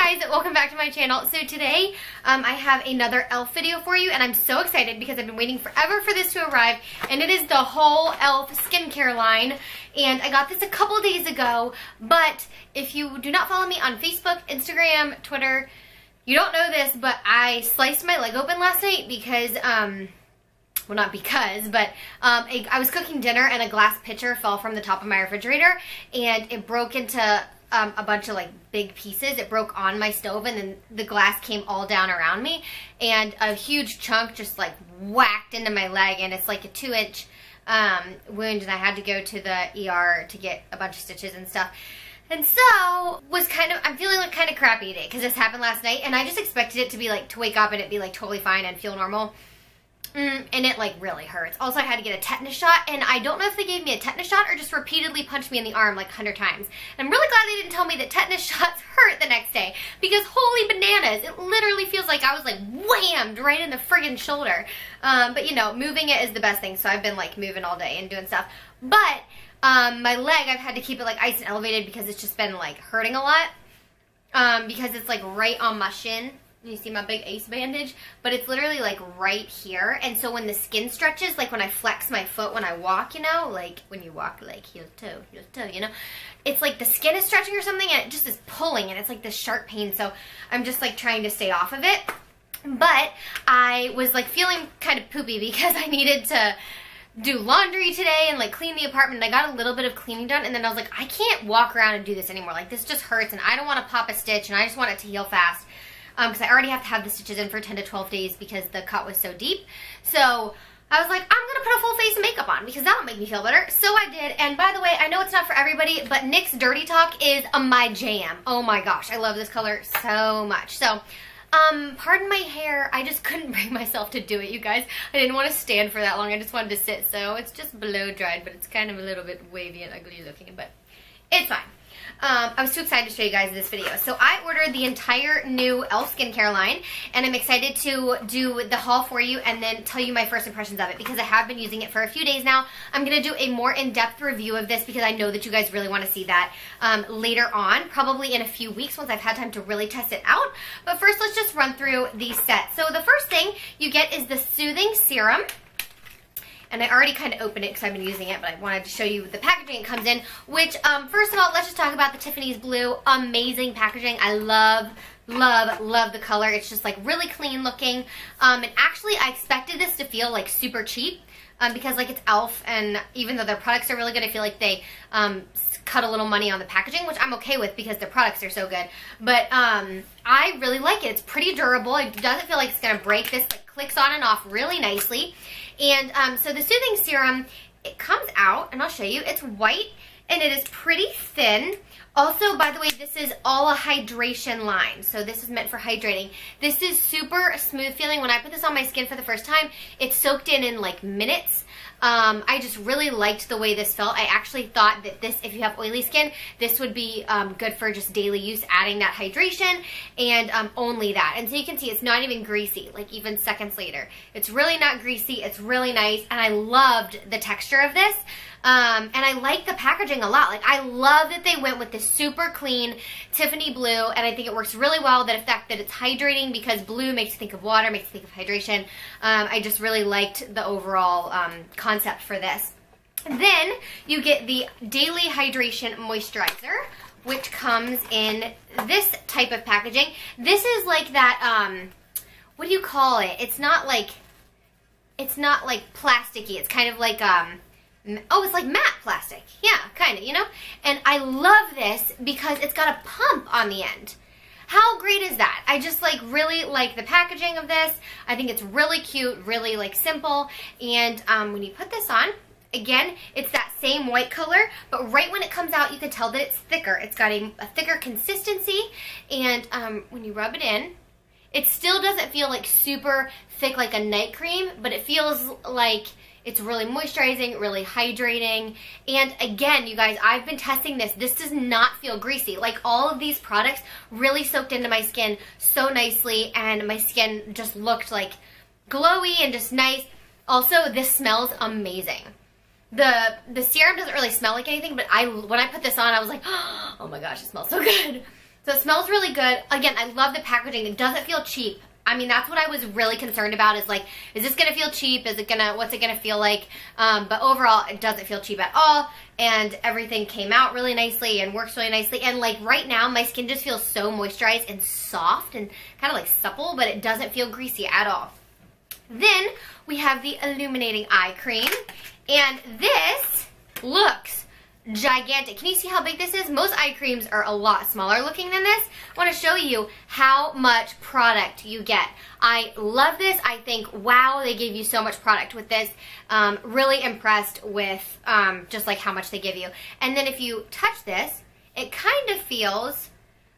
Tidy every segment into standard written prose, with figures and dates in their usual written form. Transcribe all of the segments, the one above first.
Hey guys, welcome back to my channel. So today I have another e.l.f. video for you, and I'm so excited because I've been waiting forever for this to arrive, and it is the whole e.l.f. skincare line. And I got this a couple days ago, but if you do not follow me on Facebook, Instagram, Twitter, you don't know this, but I sliced my leg open last night because, well, not because, but I was cooking dinner and a glass pitcher fell from the top of my refrigerator, and it broke into a bunch of like big pieces. It broke on my stove, and then the glass came all down around me, and a huge chunk just like whacked into my leg, and it's like a 2-inch wound, and I had to go to the ER to get a bunch of stitches and stuff. And so I'm feeling like kind of crappy today because this happened last night, and I just expected it to be like, to wake up and it be like totally fine and feel normal. And it like really hurts. Also, I had to get a tetanus shot, and I don't know if they gave me a tetanus shot or just repeatedly punched me in the arm like 100 times. And I'm really glad they didn't tell me that tetanus shots hurt the next day, because holy bananas, it literally feels like I was like whammed right in the friggin' shoulder. But you know, moving it is the best thing, so I've been like moving all day and doing stuff. But my leg, I've had to keep it like ice and elevated because it's just been like hurting a lot, because it's like right on my shin. You see my big ace bandage, but it's literally like right here, and so when the skin stretches, like when I flex my foot when I walk, you know, like when you walk like heel to toe, you know, it's like the skin is stretching or something, and it just is pulling, and it's like this sharp pain, so I'm just like trying to stay off of it. But I was like feeling kind of poopy because I needed to do laundry today and like clean the apartment, and I got a little bit of cleaning done, and then I was like, I can't walk around and do this anymore, like this just hurts, and I don't want to pop a stitch, and I just want it to heal fast. Because I already have to have the stitches in for 10 to 12 days because the cut was so deep. So I was like, I'm going to put a full face of makeup on because that'll make me feel better. So I did. And by the way, I know it's not for everybody, but NYX Dirty Talk is my jam. Oh my gosh, I love this color so much. So, pardon my hair. I just couldn't bring myself to do it, you guys. I didn't want to stand for that long. I just wanted to sit. So it's just blow dried, but it's kind of a little bit wavy and ugly looking, but it's fine. I was too excited to show you guys this video. So I ordered the entire new e.l.f. skincare line, and I'm excited to do the haul for you and then tell you my first impressions of it because I have been using it for a few days now. I'm going to do a more in-depth review of this because I know that you guys really want to see that later on, probably in a few weeks once I've had time to really test it out. But first, let's just run through the set. So the first thing you get is the Soothing Serum. And I already kind of opened it because I've been using it, but I wanted to show you the packaging it comes in, which, first of all, let's just talk about the Tiffany's Blue. Amazing packaging. I love, love, love the color. It's just, like, really clean looking. And actually, I expected this to feel, like, super cheap because, like, it's e.l.f., and even though their products are really good, I feel like they cut a little money on the packaging, which I'm okay with because their products are so good. But I really like it. It's pretty durable. It doesn't feel like it's going to break. This like, clicks on and off really nicely. And so the Soothing Serum, it comes out, and I'll show you. It's white, and it is pretty thin. Also, by the way, this is all a hydration line, so this is meant for hydrating. This is super smooth feeling. When I put this on my skin for the first time, it soaked in like minutes. I just really liked the way this felt. I actually thought that this, if you have oily skin, this would be good for just daily use, adding that hydration, and only that. And so you can see it's not even greasy, like even seconds later. It's really not greasy. It's really nice, and I loved the texture of this. And I like the packaging a lot. Like, I love that they went with this super clean Tiffany blue, and I think it works really well. The fact that it's hydrating, because blue makes you think of water, makes you think of hydration. I just really liked the overall concept for this. Then you get the Daily Hydration Moisturizer, which comes in this type of packaging. This is like that, what do you call it? It's not like plasticky. It's kind of like, oh, it's like matte plastic. Yeah, kind of, you know? And I love this because it's got a pump on the end. How great is that? I just like really like the packaging of this. I think it's really cute, really like simple. And when you put this on, again, it's that same white color, but right when it comes out, you can tell that it's thicker. It's got a thicker consistency, and when you rub it in, it still doesn't feel like super thick like a night cream, but it feels like it's really moisturizing, really hydrating. And again, you guys, I've been testing this. This does not feel greasy. Like, all of these products really soaked into my skin so nicely, and my skin just looked like glowy and just nice. Also, this smells amazing. The serum doesn't really smell like anything, but when I put this on, I was like, oh my gosh, it smells so good. So it smells really good. Again, I love the packaging. It doesn't feel cheap. I mean, that's what I was really concerned about, is like, is this gonna feel cheap? What's it gonna feel like? But overall, it doesn't feel cheap at all, and everything came out really nicely and works really nicely. And like right now, my skin just feels so moisturized and soft and kind of like supple, but it doesn't feel greasy at all. Then we have the illuminating eye cream, and this looks gigantic. Can you see how big this is? Most eye creams are a lot smaller looking than this. I want to show you how much product you get. I love this. I think, wow, they gave you so much product with this. Really impressed with just like how much they give you. And then if you touch this, it kind of feels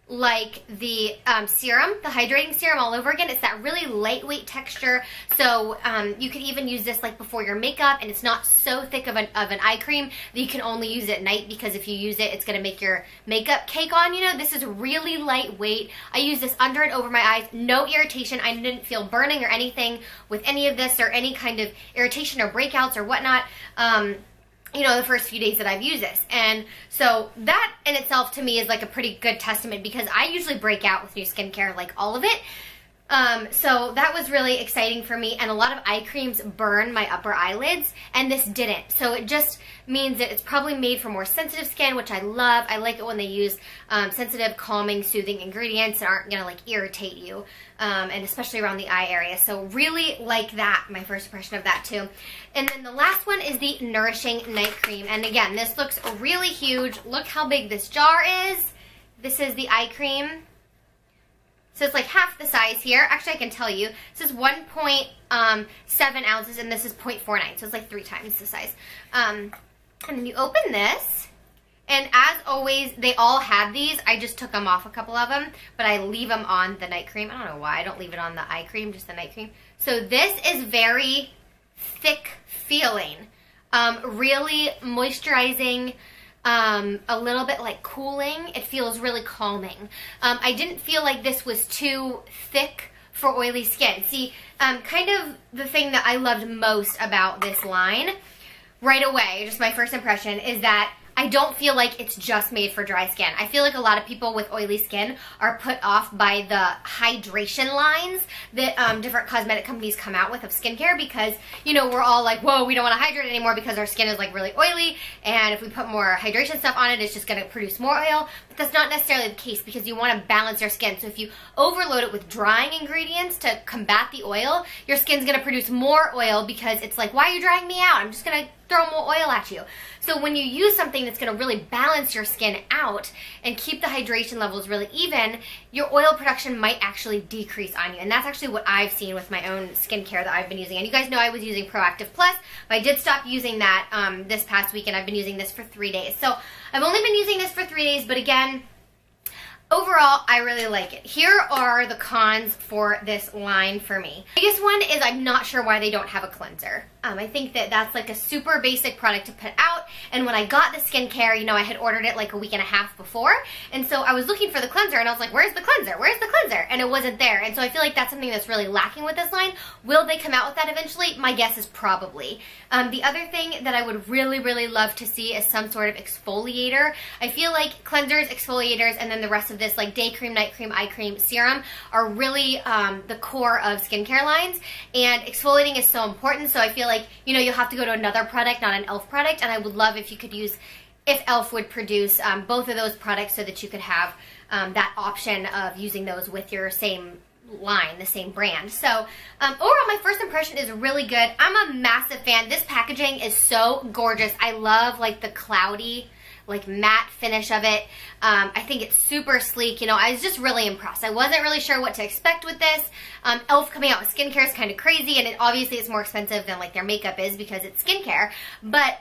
like the serum, the hydrating serum all over again. It's that really lightweight texture. So you could even use this like before your makeup, and it's not so thick of an eye cream that you can only use it at night, because if you use it, it's gonna make your makeup cake on, you know. This is really lightweight. I use this under and over my eyes. No irritation. I didn't feel burning or anything with any of this, or any kind of irritation or breakouts or whatnot. You know, the first few days that I've used this. And so that in itself to me is like a pretty good testament, because I usually break out with new skincare, like all of it. So that was really exciting for me, and a lot of eye creams burn my upper eyelids, and this didn't. So it just means that it's probably made for more sensitive skin, which I love. I like it when they use sensitive, calming, soothing ingredients that aren't gonna like irritate you, and especially around the eye area. So really like that, my first impression of that too. And then the last one is the Nourishing Night Cream. And again, this looks really huge. Look how big this jar is. This is the eye cream. So it's like half the size here. Actually, I can tell you. This is 1.7 ounces, and this is 0.49. So it's like 3 times the size. And then you open this, and as always, they all had these. I just took them off, a couple of them, but I leave them on the night cream. I don't know why. I don't leave it on the eye cream, just the night cream. So this is very thick feeling. Really moisturizing. A little bit like cooling. It feels really calming. I didn't feel like this was too thick for oily skin. See, kind of the thing that I loved most about this line, right away, just my first impression, is that I don't feel like it's just made for dry skin. I feel like a lot of people with oily skin are put off by the hydration lines that different cosmetic companies come out with of skincare, because, you know, we're all like, whoa, we don't want to hydrate anymore because our skin is like really oily, and if we put more hydration stuff on it, it's just going to produce more oil. But that's not necessarily the case, because you want to balance your skin. So if you overload it with drying ingredients to combat the oil, your skin's going to produce more oil, because it's like, why are you drying me out? I'm just going to throw more oil at you. So when you use something that's going to really balance your skin out and keep the hydration levels really even, your oil production might actually decrease on you. And that's actually what I've seen with my own skincare that I've been using. And you guys know I was using Proactive Plus, but I did stop using that this past week, and I've been using this for 3 days. So I've only been using this for 3 days, but again, overall, I really like it. Here are the cons for this line for me. The biggest one is I'm not sure why they don't have a cleanser. I think that that's like a super basic product to put out, and when I got the skincare, you know, I had ordered it like a week and a half before, and so I was looking for the cleanser, and I was like, where's the cleanser? Where's the cleanser? And it wasn't there, and so I feel like that's something that's really lacking with this line. Will they come out with that eventually? My guess is probably. The other thing that I would really, really love to see is some sort of exfoliator. I feel like cleansers, exfoliators, and then the rest of this like day cream, night cream, eye cream, serum are really the core of skincare lines, and exfoliating is so important. So I feel like, you know, you'll have to go to another product, not an e.l.f. product, and I would love if you could use, if e.l.f. would produce both of those products, so that you could have that option of using those with your same line, the same brand. So overall, my first impression is really good. I'm a massive fan. This packaging is so gorgeous. I love like the cloudy, like matte finish of it. I think it's super sleek. You know, I was just really impressed. I wasn't really sure what to expect with this. e.l.f. coming out with skincare is kind of crazy, and obviously it's more expensive than like their makeup is, because it's skincare. But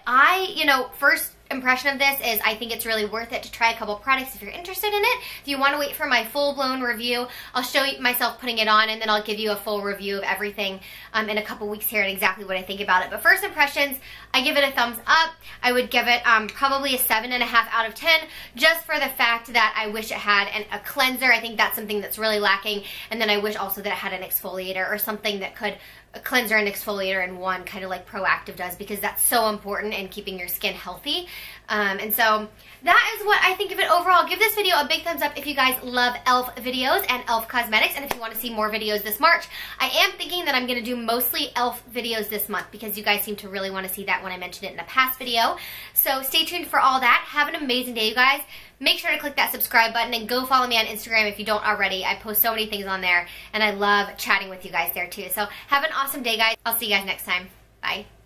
you know, first impression of this is I think it's really worth it to try a couple products if you're interested in it. If you want to wait for my full-blown review, I'll show you myself putting it on, and then I'll give you a full review of everything in a couple weeks here and exactly what I think about it. But first impressions, I give it a thumbs up. I would give it probably a 7.5 out of 10, just for the fact that I wish it had a cleanser. I think that's something that's really lacking. And then I wish also that it had an exfoliator, or something that could a cleanser and exfoliator in one, kind of like Proactive does, because that's so important in keeping your skin healthy. And so that is what I think of it overall. Give this video a big thumbs up if you guys love e.l.f. videos and e.l.f. cosmetics, and if you want to see more videos this March. I am thinking that I'm going to do mostly e.l.f. videos this month because you guys seem to really want to see that when I mentioned it in a past video. So stay tuned for all that. Have an amazing day, you guys. Make sure to click that subscribe button and go follow me on Instagram if you don't already. I post so many things on there, and I love chatting with you guys there too. So have an awesome day, guys. I'll see you guys next time. Bye.